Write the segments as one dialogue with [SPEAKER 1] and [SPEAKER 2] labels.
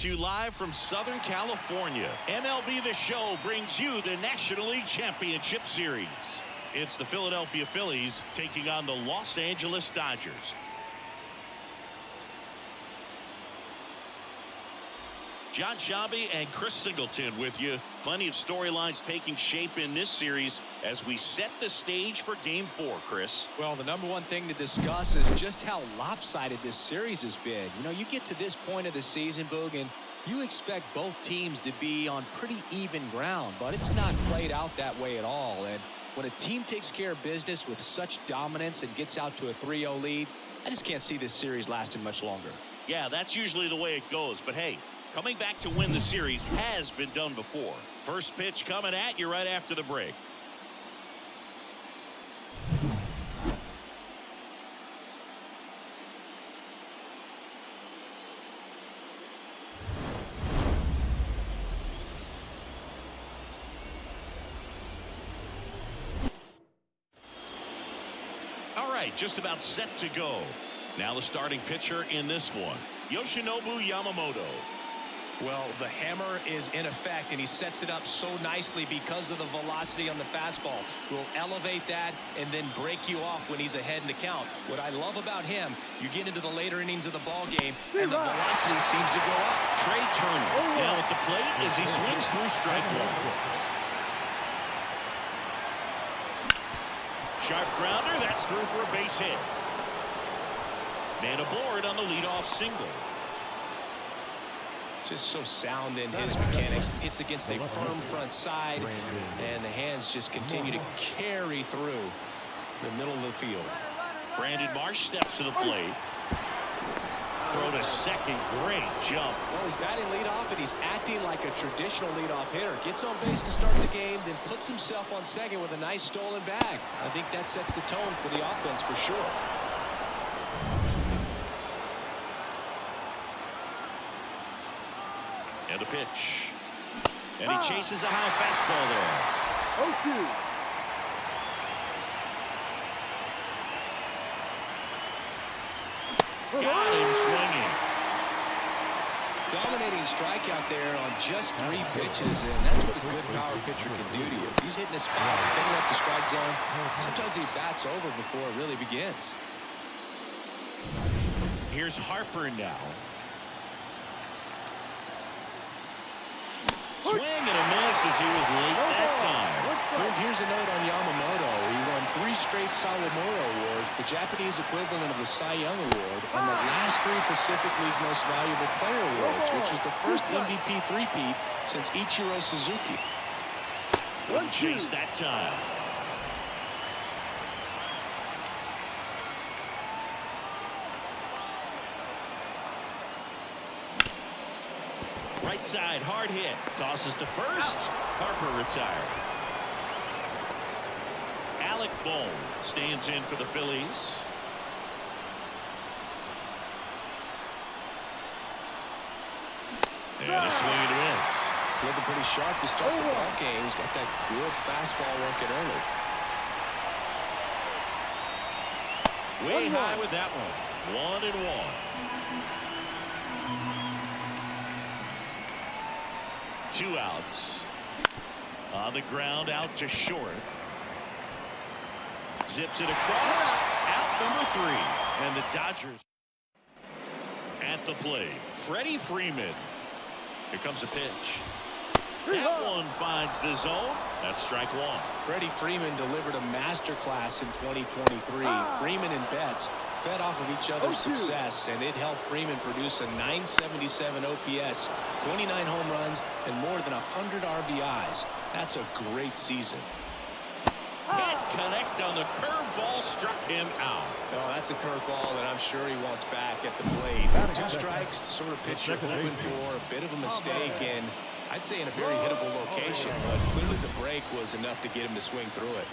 [SPEAKER 1] to you live from Southern California. MLB The Show brings you the National League Championship Series. It's the Philadelphia Phillies taking on the Los Angeles Dodgers. John Shabby and Chris Singleton with you. Plenty of storylines taking shape in this series as we set the stage for Game 4, Chris.
[SPEAKER 2] Well, the number one thing to discuss is just how lopsided this series has been. You know, you get to this point of the season, Boog, and you expect both teams to be on pretty even ground, but it's not played out that way at all. And when a team takes care of business with such dominance and gets out to a 3-0 lead, I just can't see this series lasting much longer.
[SPEAKER 1] Yeah, that's usually the way it goes, but hey, coming back to win the series has been done before. First pitch coming at you right after the break. All right, just about set to go. Now the starting pitcher in this one, Yoshinobu Yamamoto.
[SPEAKER 2] Well, the hammer is in effect, and he sets it up so nicely because of the velocity on the fastball. Will elevate that and then break you off when he's ahead in the count. What I love about him, you get into the later innings of the ball game, and the velocity seems to go up.
[SPEAKER 1] Trey Turner now at the plate as he swings through strike one. Sharp grounder, that's through for a base hit. Man aboard on the leadoff single.
[SPEAKER 2] Just so sound in his mechanics. Hits against a firm front side, and the hands just continue to carry through the middle of the field.
[SPEAKER 1] Brandon Marsh steps to the plate. Throw to second, great jump.
[SPEAKER 2] Well, he's batting leadoff, and he's acting like a traditional leadoff hitter. Gets on base to start the game, then puts himself on second with a nice stolen bag. I think that sets the tone for the offense for sure.
[SPEAKER 1] And a pitch. And he chases a high fastball there.
[SPEAKER 3] 0-2.
[SPEAKER 1] Got him swinging.
[SPEAKER 2] Dominating strikeout there on just 3 pitches, and that's what a good power pitcher can do to you. He's hitting his spots, getting up the strike zone. Sometimes he bats over before it really begins.
[SPEAKER 1] Here's Harper now. Swing and a miss as he was late that time.
[SPEAKER 2] Well, here's a note on Yamamoto. He won 3 straight Sawamura Awards, the Japanese equivalent of the Cy Young Award, and the last 3 Pacific League Most Valuable Player Awards, which is the first MVP three-peat since Ichiro Suzuki.
[SPEAKER 1] Wouldn't chase that time. Right side, hard hit. Tosses to first. Harper retired. Alec Bohm stands in for the Phillies. And a swing and a miss.
[SPEAKER 2] He's looking pretty sharp to start the ball game. He's got that good fastball working early.
[SPEAKER 1] Way high with that one. 1-1. 2 outs. On the ground, out to short. Zips it across. Out number 3. And the Dodgers at the plate. Freddie Freeman. Here comes a pitch. That one finds the zone. That's strike 1.
[SPEAKER 2] Freddie Freeman delivered a masterclass in 2023. Freeman and Betts fed off of each other's success, and it helped Freeman produce a .977 OPS, 29 home runs, and more than 100 RBIs. That's a great season.
[SPEAKER 1] Can't connect on the curveball, struck him out.
[SPEAKER 2] Oh, that's a curveball that I'm sure he wants back at the plate. 2 strikes, the sort of pitch you're hoping for, a bit of a mistake, and I'd say in a very hittable location, but clearly the break was enough to get him to swing through it.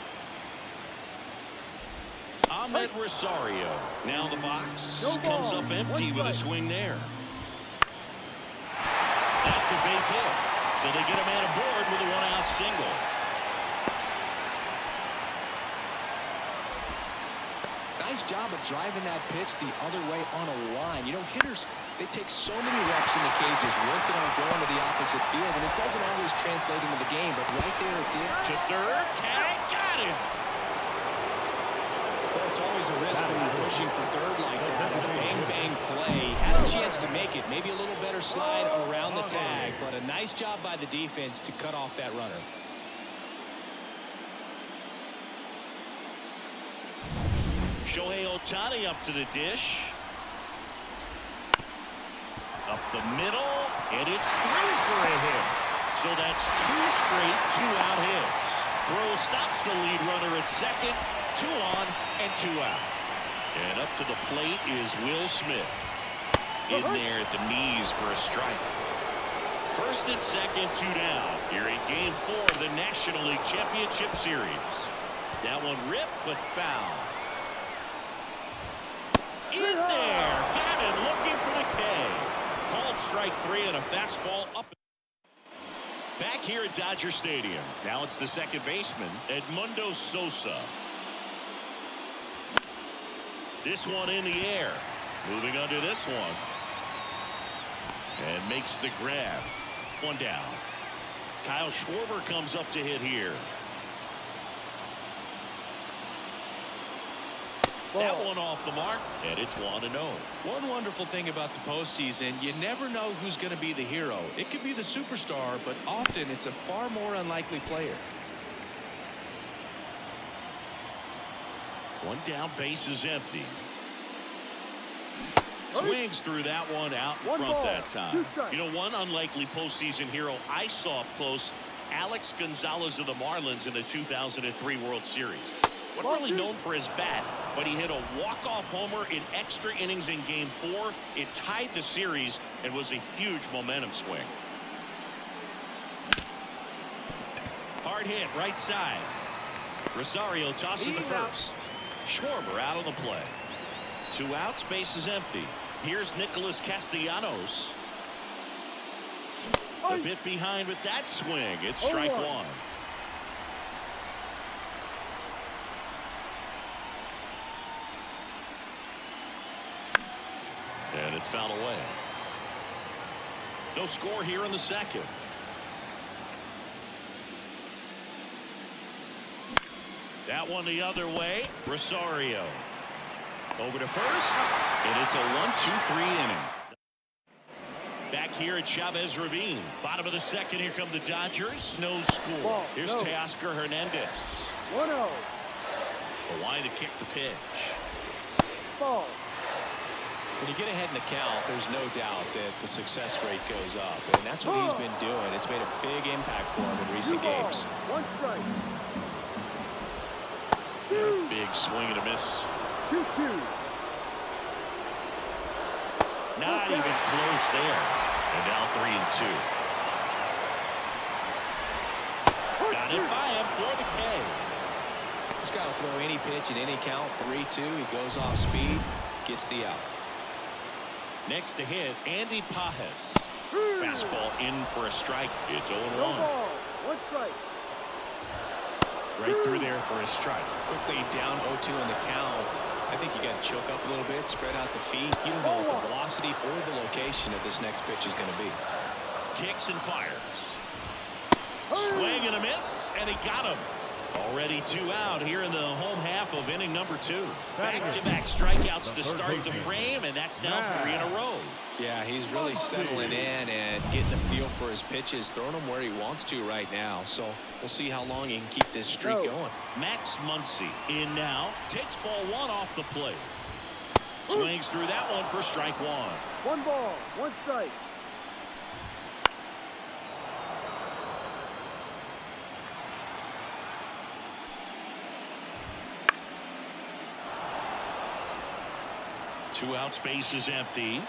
[SPEAKER 1] Ahmed Rosario. Now the box comes up empty with a swing there. That's a base hit. So they get a man aboard with a 1-out single.
[SPEAKER 2] nice job of driving that pitch the other way on a line. You know, hitters, they take so many reps in the cages, working on going to the opposite field, and it doesn't always translate into the game, but right there it did.
[SPEAKER 1] To third, tag, got it.
[SPEAKER 2] Well, it's always a risk when you're pushing for third like that. A bang-bang play. Had a chance to make it. Maybe a little better slide around the tag, but a nice job by the defense to cut off that runner.
[SPEAKER 1] Shohei Ohtani up to the dish. Up the middle, and it's 3 for a hit. So that's 2 straight 2-out hits. Bro stops the lead runner at second. 2 on and 2 out. And up to the plate is Will Smith. In there at the knees for a strike. First and second, 2 down. Here in Game 4 of the National League Championship Series. That one ripped, but foul. In there. Got it. Looking for the K. Called strike 3 and a fastball up. Back here at Dodger Stadium. Now it's the second baseman, Edmundo Sosa. This one in the air. Moving under this one. And makes the grab. 1 down. Kyle Schwarber comes up to hit here. That one off the mark, and it's 1-0.
[SPEAKER 2] One wonderful thing about the postseason, you never know who's going to be the hero. It could be the superstar, but often it's a far more unlikely player.
[SPEAKER 1] 1 down, base is empty. Swings through that one out in front that time. You know, one unlikely postseason hero I saw up close, Alex Gonzalez of the Marlins in the 2003 World Series. Wasn't really known for his bat, but he hit a walk-off homer in extra innings in Game 4. It tied the series and was a huge momentum swing. Hard hit, right side. Rosario tosses the first. Schwarber out on the play. 2 outs, base is empty. Here's Nicholas Castellanos. A bit behind with that swing. It's strike 1. And it's fouled away. No score here in the second. That one the other way. Rosario. Over to first. And it's a 1-2-3 inning. Back here at Chavez Ravine. Bottom of the second. Here come the Dodgers. No score. Here's Teoscar Hernandez.
[SPEAKER 3] 1-0.
[SPEAKER 1] The line to kick the pitch.
[SPEAKER 3] Ball.
[SPEAKER 2] When you get ahead in the count, there's no doubt that the success rate goes up, and that's what he's been doing. It's made a big impact for him in recent games.
[SPEAKER 3] 1 strike.
[SPEAKER 1] Big swing and a miss.
[SPEAKER 3] 2-2.
[SPEAKER 1] Not even close there. And now 3-2. Got it by him for the K.
[SPEAKER 2] He's got to throw any pitch in any count. 3-2. He goes off speed, gets the out.
[SPEAKER 1] Next to hit, Andy Pajes. Fastball in for a strike. It's 0-1.
[SPEAKER 3] 1 strike.
[SPEAKER 1] Right through there for a strike.
[SPEAKER 2] Quickly down 0-2 in the count. I think you got to choke up a little bit, spread out the feet. You don't know what the velocity or the location of this next pitch is going to be.
[SPEAKER 1] Kicks and fires. Swing and a miss, and he got him. Already 2 out here in the home half of inning number 2. Back-to-back strikeouts to start the frame, and that's now 3 in a row.
[SPEAKER 2] Yeah, he's really settling in and getting a feel for his pitches, throwing them where he wants to right now. So we'll see how long he can keep this streak going.
[SPEAKER 1] Max Muncy in now. Takes ball 1 off the plate. Swings through that one for strike 1.
[SPEAKER 3] 1 ball, 1 strike.
[SPEAKER 1] Two outs, base is empty.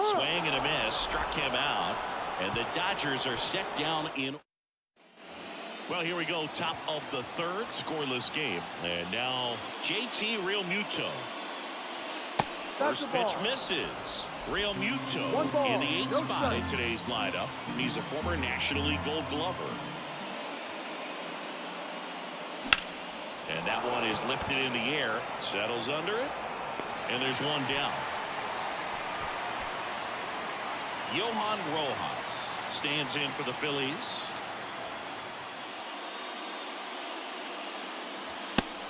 [SPEAKER 1] Swing and a miss, struck him out, and the Dodgers are set down in. Well, here we go, top of the 3rd, scoreless game, and now JT Realmuto. First pitch misses. Realmuto in the 8th spot in today's lineup. He's a former National League Gold Glover. And that one is lifted in the air, settles under it, and there's one down. Johan Rojas stands in for the Phillies.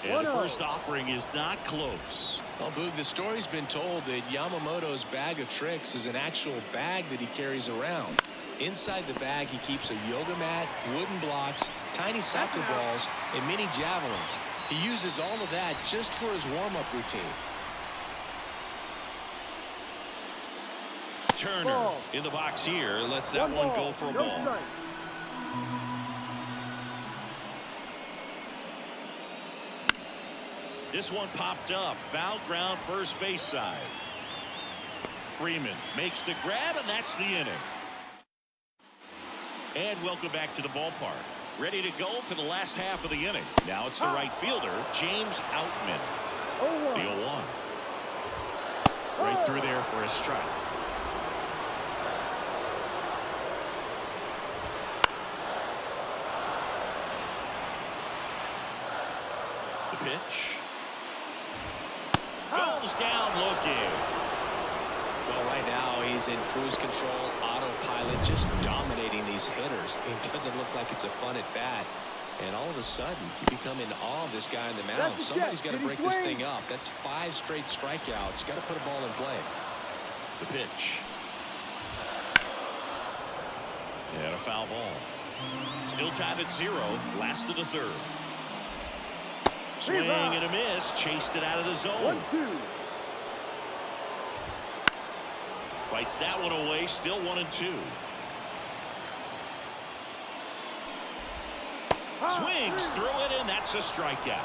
[SPEAKER 1] And the first offering is not close.
[SPEAKER 2] Well, Boog, the story's been told that Yamamoto's bag of tricks is an actual bag that he carries around. Inside the bag, he keeps a yoga mat, wooden blocks, tiny soccer balls, and mini javelins. He uses all of that just for his warm-up routine.
[SPEAKER 1] Turner in the box here lets that one go for a ball. This one popped up. Foul ground, first base side. Freeman makes the grab, and that's the inning. And welcome back to the ballpark. Ready to go for the last half of the inning. Now it's the right fielder, James Outman. The 0-1. Right through there for a strike. The pitch. Goes down looking.
[SPEAKER 2] Well, right now he's in cruise control, autopilot, just dominating these hitters. It doesn't look like it's a fun at bat. And all of a sudden, you become in awe of this guy on the mound. Somebody's got to break this thing up. That's 5 straight strikeouts. Got to put a ball in play.
[SPEAKER 1] The pitch. And a foul ball. Still tied at 0. Last of the third. Swing and a miss. Chased it out of the zone.
[SPEAKER 3] 1-2.
[SPEAKER 1] Fights that one away. Still 1-2. Swings through it, and that's a strikeout.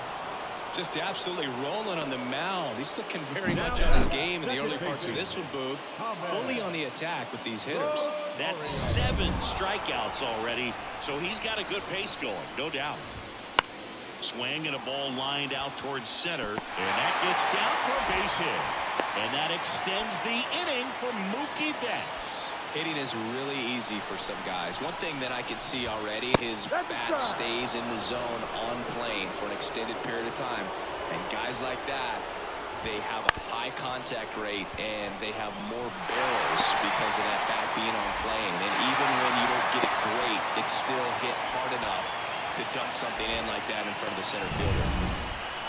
[SPEAKER 2] Just absolutely rolling on the mound. He's looking very much on his game in the early parts of this one, Boog. Fully on the attack with these hitters.
[SPEAKER 1] That's 7 strikeouts already, so he's got a good pace going, no doubt. Swing and a ball lined out towards center, and that gets down for a base hit. And that extends the inning for Mookie Betts.
[SPEAKER 2] Hitting is really easy for some guys. One thing that I can see already, his bat stays in the zone on plane for an extended period of time. And guys like that, they have a high contact rate and they have more barrels because of that bat being on plane. And even when you don't get it great, it's still hit hard enough to dunk something in like that in front of the center fielder.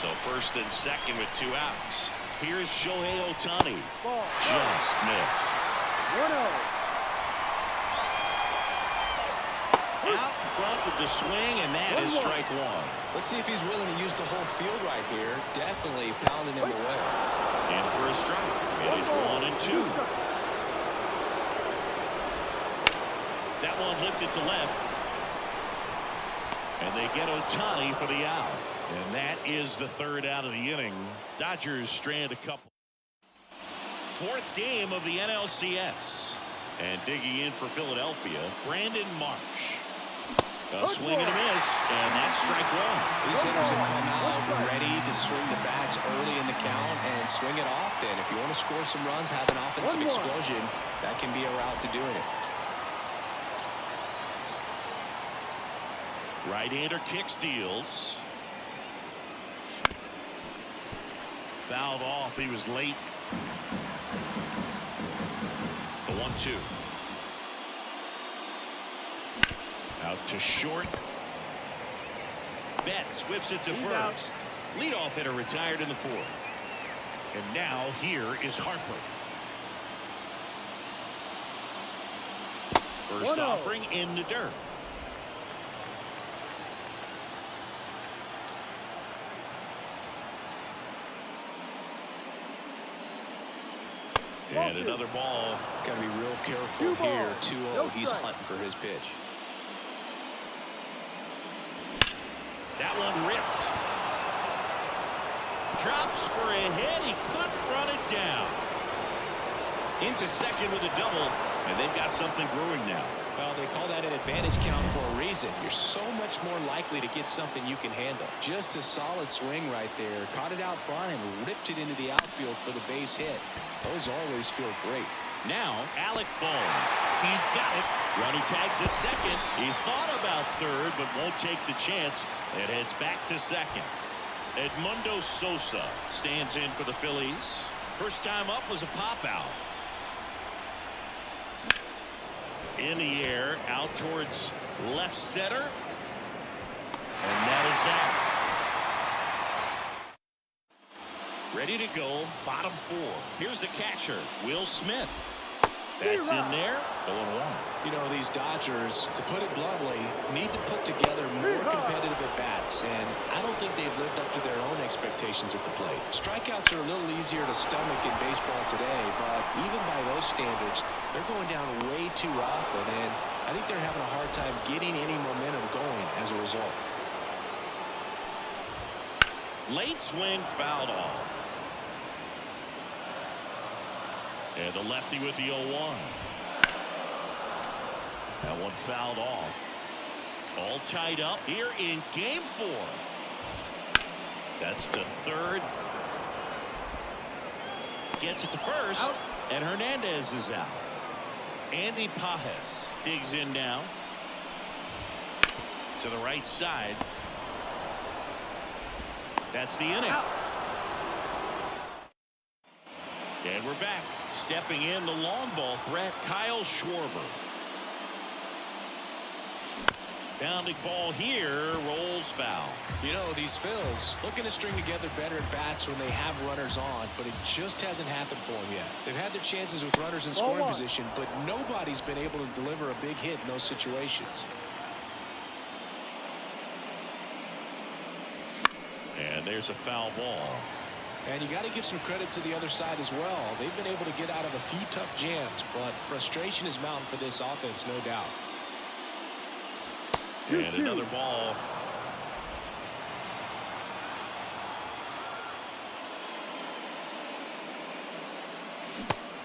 [SPEAKER 1] So first and second with 2 outs. Here's Shohei Ohtani. Just missed.
[SPEAKER 3] 1-0.
[SPEAKER 1] Out front of the swing, and that is strike 1.
[SPEAKER 2] Let's see if he's willing to use the whole field right here. Definitely pounding him away.
[SPEAKER 1] And for a strike. And it's 1-2. That one lifted to left. And they get Ohtani for the out. And that is the 3rd out of the inning. Dodgers strand a couple. 4th game of the NLCS. And digging in for Philadelphia, Brandon Marsh. A swing and a miss, and that's strike 1.
[SPEAKER 2] These hitters have come out ready to swing the bats early in the count and swing it often. If you want to score some runs, have an offensive explosion, that can be a route to doing it.
[SPEAKER 1] Right-hander kick steals. Fouled off. He was late. The 1-2. Out to short. Betts whips it to first. Leadoff hitter retired in the 4th. And now here is Harper. First offering in the dirt. And another ball.
[SPEAKER 2] Got to be real careful here. 2-0. He's hunting for his pitch.
[SPEAKER 1] That one ripped. Drops for a hit. He couldn't run it down. Into second with a double. And they've got something brewing now.
[SPEAKER 2] Well, they call that an advantage count for a reason. You're so much more likely to get something you can handle. Just a solid swing right there. Caught it out front and ripped it into the outfield for the base hit. Those always feel great.
[SPEAKER 1] Now, Alec Bohm. He's got it. Runner tags at second. He thought about third, but won't take the chance. And heads back to second. Edmundo Sosa stands in for the Phillies. First time up was a pop out. In the air, out towards left center. And that is that. Ready to go, bottom four. Here's the catcher, Will Smith. That's in there. 0-1.
[SPEAKER 2] You know, these Dodgers, to put it bluntly, need to put together more competitive at-bats, and I don't think they've lived up to their own expectations at the plate. Strikeouts are a little easier to stomach in baseball today, but even by those standards, they're going down way too often, and I think they're having a hard time getting any momentum going as a result.
[SPEAKER 1] Late swing fouled off. And the lefty with the 0-1. That one fouled off. All tied up here in game 4. That's the third. Gets it to first. Out. And Hernandez is out. Andy Pajes digs in now. To the right side. That's the inning. Out. And we're back. Stepping in the long ball threat, Kyle Schwarber. Bounding ball here, rolls foul.
[SPEAKER 2] You know, these Phils looking to string together better at bats when they have runners on, but it just hasn't happened for them yet. They've had their chances with runners in scoring position, but nobody's been able to deliver a big hit in those situations.
[SPEAKER 1] And there's a foul ball.
[SPEAKER 2] And you got to give some credit to the other side as well. They've been able to get out of a few tough jams, but frustration is mounting for this offense, no doubt.
[SPEAKER 1] And another ball.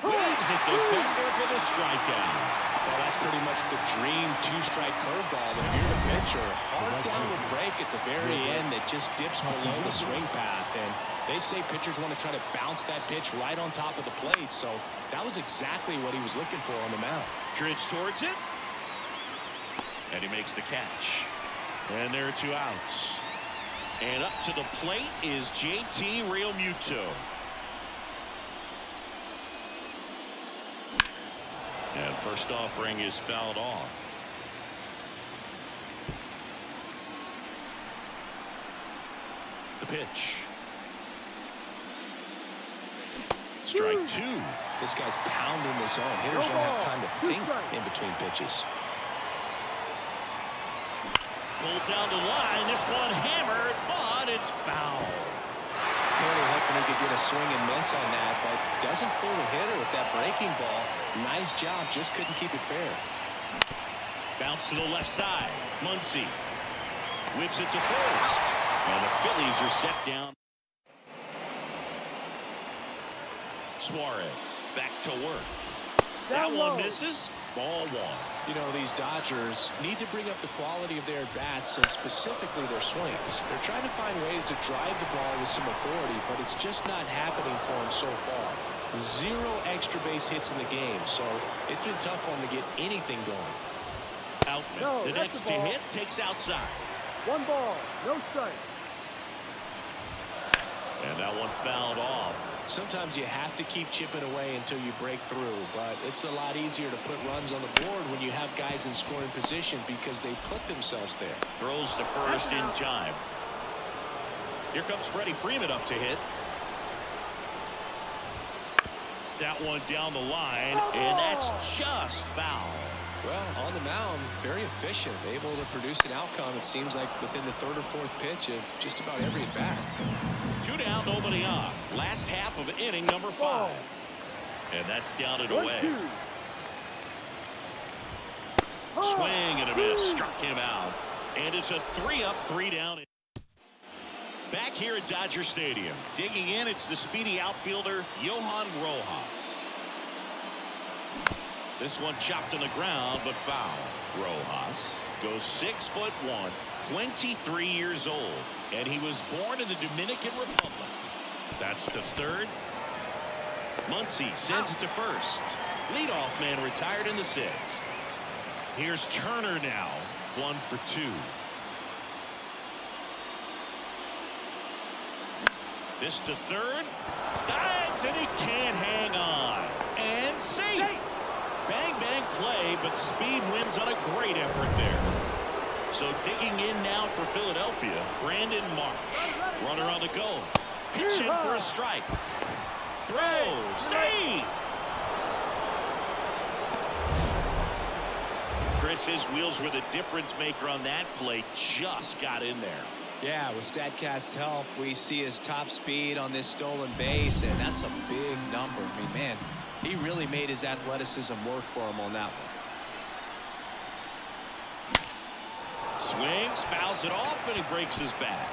[SPEAKER 1] Waves at the finger for the strikeout.
[SPEAKER 2] Well, that's pretty much the dream two-strike curveball. If you're the pitcher, hard downward break at the very end that just dips below the swing path. And they say pitchers want to try to bounce that pitch right on top of the plate. So that was exactly what he was looking for on the mound.
[SPEAKER 1] Drifts towards it. And he makes the catch. And there are 2 outs. And up to the plate is JT Realmuto. And first offering is fouled off. The pitch. Strike 2.
[SPEAKER 2] This guy's pounding this on. Hitters don't have time to think in between pitches.
[SPEAKER 1] Pulled down the line. This one hammered, but it's foul.
[SPEAKER 2] Clearly hoping he could get a swing and miss on that, but doesn't fool the hitter with that breaking ball. Nice job, just couldn't keep it fair.
[SPEAKER 1] Bounce to the left side. Muncy whips it to first. And the Phillies are set down. Suarez back to work. That one misses. Ball 1.
[SPEAKER 2] You know, these Dodgers need to bring up the quality of their bats and specifically their swings. They're trying to find ways to drive the ball with some authority, but it's just not happening for them so far. 0 extra base hits in the game, so it's been tough for them to get anything going.
[SPEAKER 1] Outman, the next to hit, takes outside.
[SPEAKER 3] 1 ball, no strike.
[SPEAKER 1] And that one fouled off.
[SPEAKER 2] Sometimes you have to keep chipping away until you break through, but it's a lot easier to put runs on the board when you have guys in scoring position because they put themselves there.
[SPEAKER 1] Throws to first in time. Here comes Freddie Freeman up to hit. That one down the line, and that's just foul.
[SPEAKER 2] Well, on the mound, very efficient, able to produce an outcome, it seems like, within the 3rd or 4th pitch of just about every at-bat.
[SPEAKER 1] 2 down, nobody on. Last half of inning number 5. And that's down and away. Swing and a miss. Struck him out. And it's a 3-up, 3-down. Back here at Dodger Stadium. Digging in, it's the speedy outfielder, Johan Rojas. This one chopped on the ground, but foul. Rojas goes 6'1", 23 years old, and he was born in the Dominican Republic. That's to third. Muncy sends it to first. Leadoff man retired in the 6th. Here's Turner now, 1 for 2. This to third. Dives, and he can't hang on. And safe. Bang, bang play, but speed wins on a great effort there. So digging in now for Philadelphia, Brandon Marsh. Runner on the go. Pitch in for a strike. Throw. Save. Chris, his wheels were the difference maker on that play. Just got in there.
[SPEAKER 2] Yeah, with StatCast's help, we see his top speed on this stolen base, and that's a big number. I mean, man, he really made his athleticism work for him on that one.
[SPEAKER 1] Swings, fouls it off, and he breaks his back.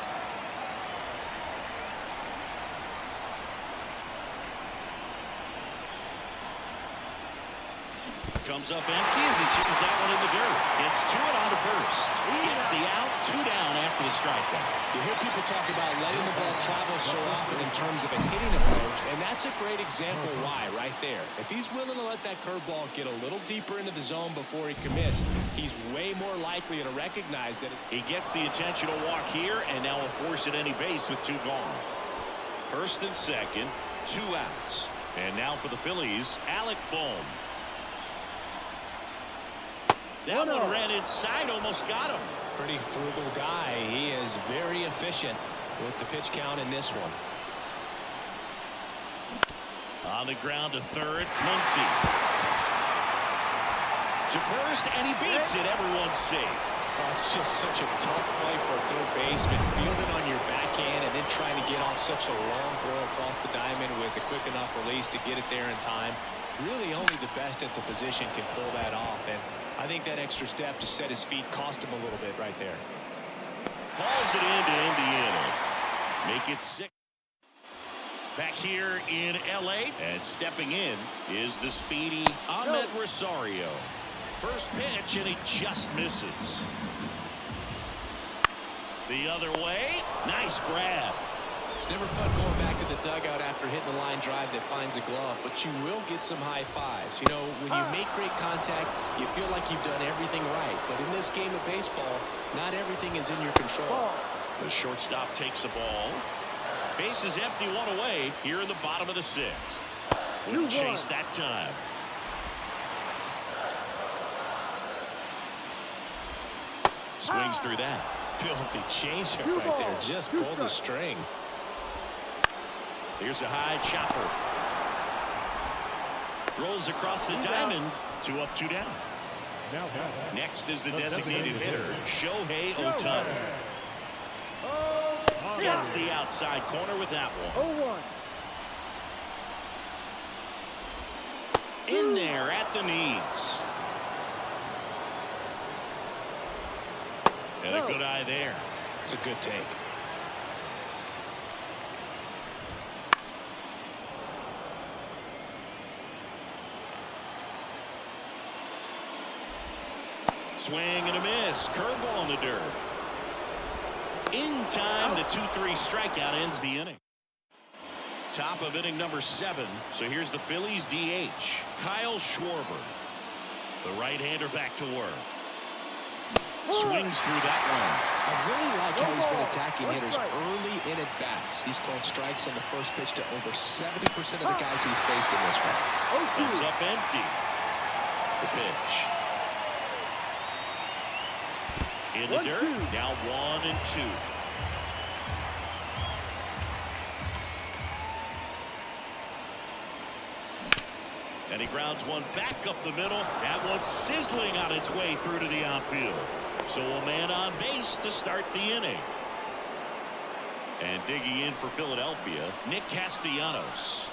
[SPEAKER 1] Comes up empty as he chips that one in the dirt. It's 2 and on to first. Gets the out, 2 down after the strikeout.
[SPEAKER 2] You hear people talk about letting the ball travel so often in terms of a hitting approach, and that's a great example why right there. If he's willing to let that curveball get a little deeper into the zone before he commits, he's way more likely to recognize that.
[SPEAKER 1] He gets the intentional walk here, and now a force at any base with 2 gone. First and second, 2 outs. And now for the Phillies, Alec Bohm. That one ran inside, almost got him.
[SPEAKER 2] Pretty frugal guy. He is very efficient with the pitch count in this one.
[SPEAKER 1] On the ground to third, Muncy. To first, and he beats it. Everyone's safe.
[SPEAKER 2] Oh, it's just such a tough play for a third baseman. Fielding on your backhand and then trying to get off such a long throw across the diamond with a quick enough release to get it there in time. Really only the best at the position can pull that off, and I think that extra step to set his feet cost him a little bit right there.
[SPEAKER 1] Calls it into Indiana. Make it 6. Back here in L.A. and stepping in is the speedy Ahmed Rosario. First pitch, and he just misses. The other way. Nice grab.
[SPEAKER 2] It's never fun going back to the dugout after hitting a line drive that finds a glove, but you will get some high fives. You know, when you make great contact, you feel like you've done everything right. But in this game of baseball, not everything is in your control.
[SPEAKER 1] The shortstop takes the ball. Base is empty, 1 away here in the bottom of the 6th. Wouldn't chase that time. Swings through that.
[SPEAKER 2] Filthy changeup right there. Just pulled the string.
[SPEAKER 1] Here's a high chopper. Rolls across the diamond. 2 up, 2 down. Next is the designated hitter, Shohei Ohtani. Gets the outside corner with that one. 0-1. In there at the knees. And a good eye there.
[SPEAKER 2] It's a good take.
[SPEAKER 1] Swing and a miss. Curveball in the dirt. In time, the 2-3 strikeout ends the inning. Top of inning number 7. So here's the Phillies DH, Kyle Schwarber. The right-hander back to work. Swings through that one.
[SPEAKER 2] I really like how he's been attacking hitters early in at-bats. He's thrown strikes on the first pitch to over 70% of the guys he's faced in this one.
[SPEAKER 1] Comes up empty. The pitch. In the dirt. Now 1-2. And he grounds one back up the middle. That one sizzling on its way through to the outfield. So a man on base to start the inning. And digging in for Philadelphia, Nick Castellanos.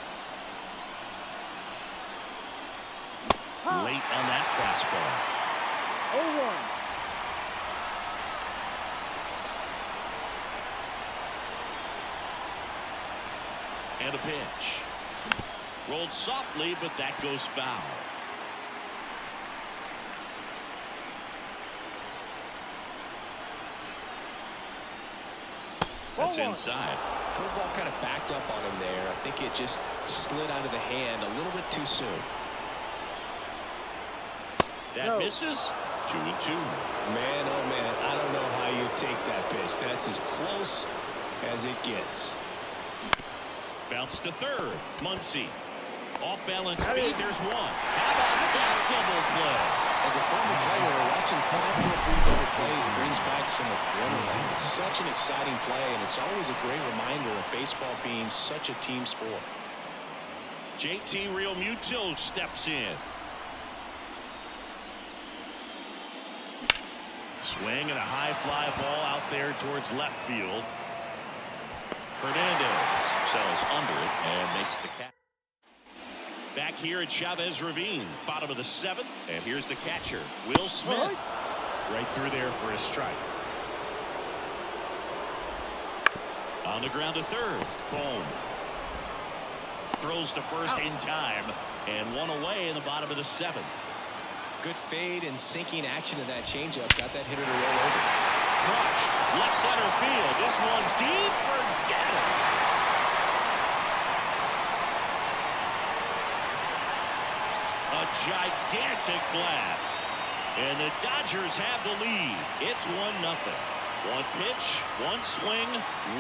[SPEAKER 1] Late on that fastball. 0-1. And a pitch. Rolled softly, but that goes foul. That's inside.
[SPEAKER 2] Curveball kind of backed up on him there. I think it just slid out of the hand a little bit too soon.
[SPEAKER 1] That misses. 2-2.
[SPEAKER 2] Man, oh man, I don't know how you take that pitch. That's as close as it gets.
[SPEAKER 1] Bounce to third. Muncy. Off-balance feed. There's one. How about that double play?
[SPEAKER 2] As a former player, watching 5 4 3 double plays brings back some adrenaline. It's such an exciting play, and it's always a great reminder of baseball being such a team sport.
[SPEAKER 1] JT Realmuto steps in. Swing and a high fly ball out there towards left field. Hernandez sells under it and makes the catch. Back here at Chavez Ravine, bottom of the 7th, and here's the catcher, Will Smith, right through there for a strike. On the ground to third, boom. Throws to first in time, and one away in the bottom of the 7th.
[SPEAKER 2] Good fade and sinking action of that changeup got that hitter to roll over.
[SPEAKER 1] Crushed, left center field. This one's deep. Forget it. A gigantic blast, and the Dodgers have the lead. It's 1-0. One pitch, one swing,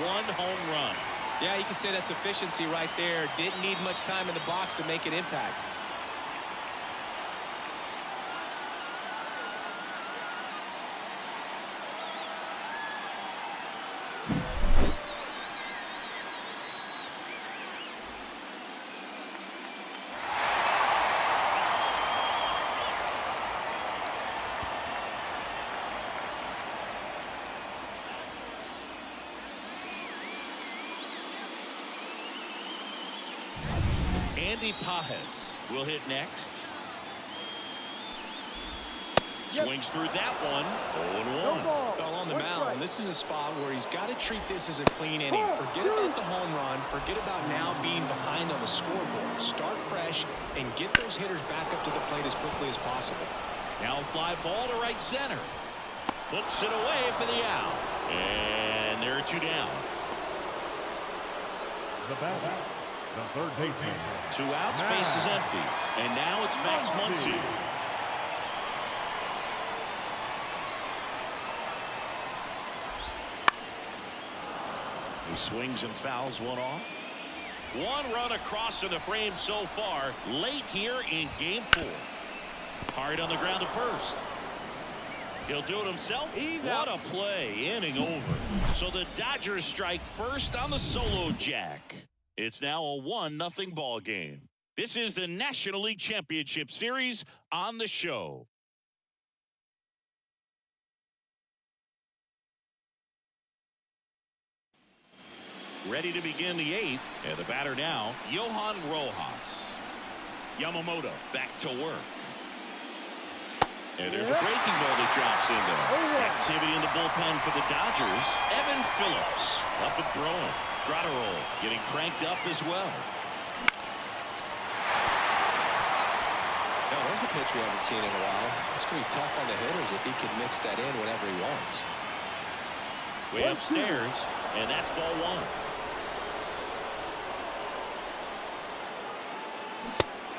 [SPEAKER 1] one home run.
[SPEAKER 2] Yeah, you can say that's efficiency right there. Didn't need much time in the box to make an impact.
[SPEAKER 1] Andy Pajes will hit next. Swings through that one. 0-1.
[SPEAKER 2] Well, on the mound, this is a spot where he's got to treat this as a clean inning. Forget about the home run. Forget about now being behind on the scoreboard. Start fresh and get those hitters back up to the plate as quickly as possible.
[SPEAKER 1] Now fly ball to right center. Hooks it away for the out. And there are 2 down.
[SPEAKER 3] The batter, the third baseman.
[SPEAKER 1] 2 outs, base is empty. And now it's Max Muncy. He swings and fouls one off. 1 run across in the frame so far late here in game 4. Hard on the ground to first. He'll do it himself. What a play. Inning over. So the Dodgers strike first on the solo jack. It's now a 1-0 ball game. This is the National League Championship Series on the show. Ready to begin the 8th, and the batter now, Johan Rojas. Yamamoto back to work. And there's a breaking ball that drops in there. Activity in the bullpen for the Dodgers. Evan Phillips up and throwing. Grotterol getting cranked up as well.
[SPEAKER 2] Now, there's a pitch we haven't seen in a while. It's going to be tough on the hitters if he can mix that in whenever he wants.
[SPEAKER 1] Way upstairs, and that's ball 1.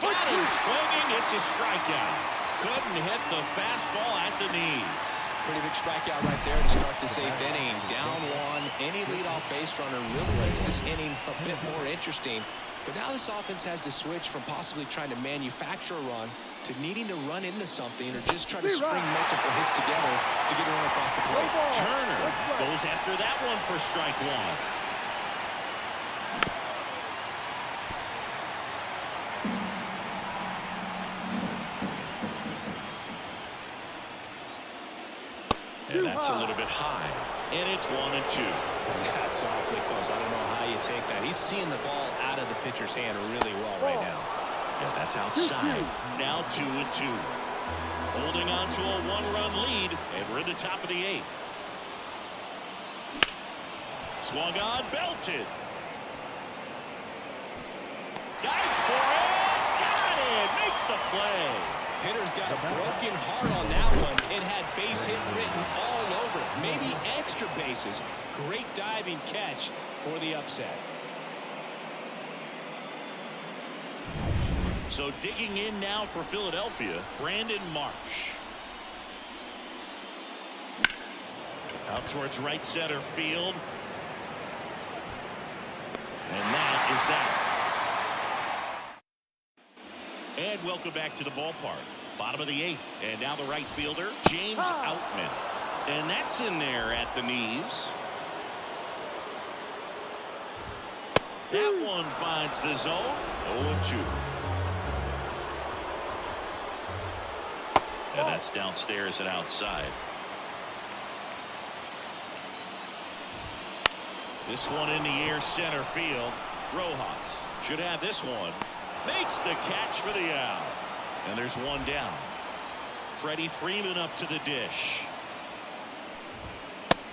[SPEAKER 1] Got him swinging. It's a strikeout. Couldn't hit the fastball at the knees.
[SPEAKER 2] Pretty big strikeout right there to start this 8th inning. Down 1. Any leadoff base runner really makes this inning a bit more interesting. But now this offense has to switch from possibly trying to manufacture a run to needing to run into something or just try to string multiple hits together to get a run across the plate.
[SPEAKER 1] Turner goes after that one for strike 1. And that's a little bit high. And it's 1-2.
[SPEAKER 2] That's awfully close. I don't know how you take that. He's seeing the ball out of the pitcher's hand really well right now.
[SPEAKER 1] And that's outside. Now 2-2. Holding on to a 1-run lead. And we're in the top of the 8th. Swung on, belted. Dives for it. Got it. Makes the play.
[SPEAKER 2] Hitter's got a broken heart on that one. It had base hit written all over it. Maybe extra bases. Great diving catch for the upset.
[SPEAKER 1] So digging in now for Philadelphia, Brandon Marsh. Out towards right center field. And that is that. And welcome back to the ballpark. Bottom of the 8th. And now the right fielder, James Outman. And that's in there at the knees. That one finds the zone. 0-2. And that's downstairs and outside. This one in the air, center field. Rojas should have this one. Makes the catch for the out. And there's one down. Freddie Freeman up to the dish.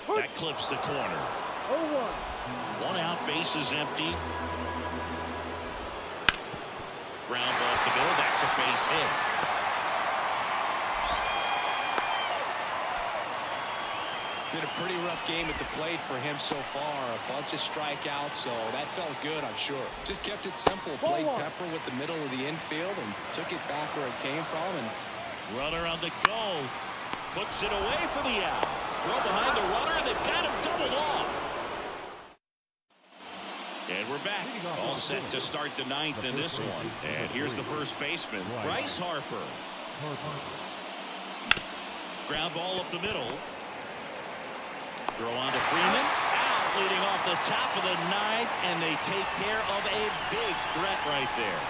[SPEAKER 1] That clips the corner.
[SPEAKER 4] 0-1.
[SPEAKER 1] One out, base is empty. Ground ball up the middle. That's a base hit.
[SPEAKER 2] Been a pretty rough game at the plate for him so far. A bunch of strikeouts, so that felt good, I'm sure. Just kept it simple. Played pepper with the middle of the infield and took it back where it came from. And
[SPEAKER 1] runner on the go. Puts it away for the out. Throw behind the runner, and they've got him doubled off. And we're back. All set to start the 9th in this one. And here's the first baseman, Bryce Harper. Ground ball up the middle. Throw on to Freeman. Out, leading off the top of the 9th, and they take care of a big threat right there.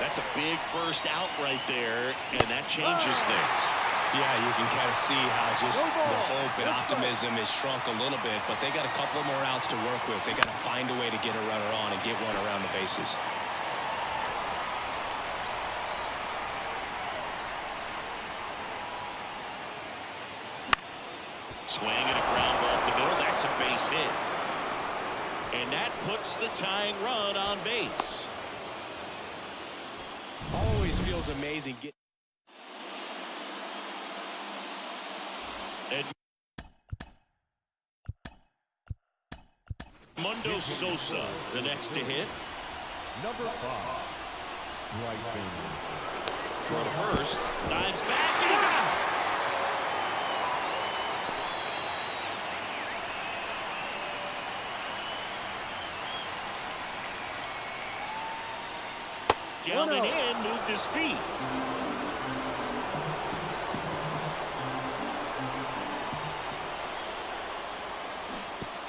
[SPEAKER 1] That's a big first out right there, and that changes things.
[SPEAKER 2] yeah, you can kind of see how just the hope and optimism is shrunk a little bit, but they got a couple more outs to work with. They got to find a way to get a runner on and get one around the bases.
[SPEAKER 1] Swing and a ground ball up the middle. That's a base hit. And that puts the tying run on base.
[SPEAKER 2] Always feels amazing.
[SPEAKER 1] Edmundo Sosa, the next to hit.
[SPEAKER 3] Number 5, right fielder.
[SPEAKER 1] Throw to first. Dives back. He's out. Down and in, moved his feet.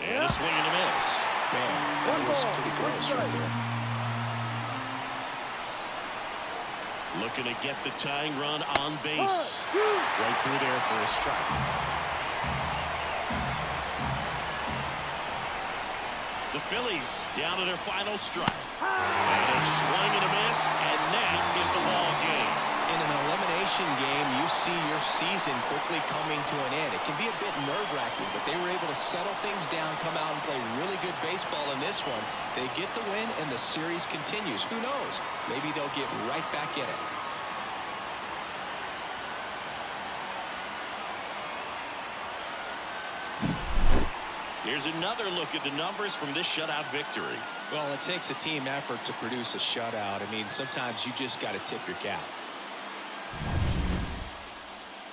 [SPEAKER 1] And a swing and a miss.
[SPEAKER 2] Man, that was pretty close right there.
[SPEAKER 1] Looking to get the tying run on base. Right through there for a strike. The Phillies down to their final strike. And a swing and a miss, and that is the ball game.
[SPEAKER 2] In an elimination game, you see your season quickly coming to an end. It can be a bit nerve-wracking, but they were able to settle things down, come out and play really good baseball in this one. They get the win, and the series continues. Who knows? Maybe they'll get right back in it.
[SPEAKER 1] Here's another look at the numbers from this shutout victory.
[SPEAKER 2] Well, it takes a team effort to produce a shutout. I mean, sometimes you just got to tip your cap.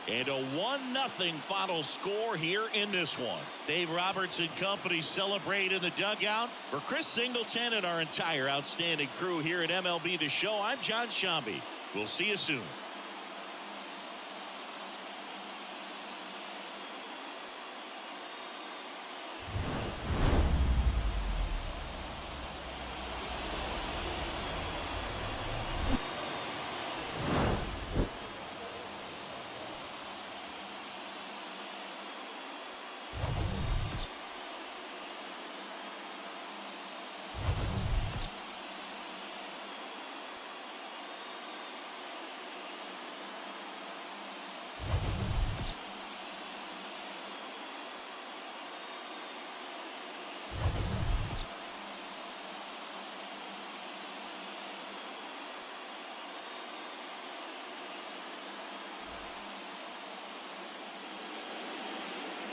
[SPEAKER 1] And a 1-0 final score here in this one. Dave Roberts and company celebrate in the dugout. For Chris Singleton and our entire outstanding crew here at MLB The Show, I'm John Shambi. We'll see you soon.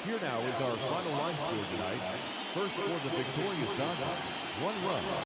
[SPEAKER 3] Here now is our final line score tonight. First for the victorious Dodgers, 1 run.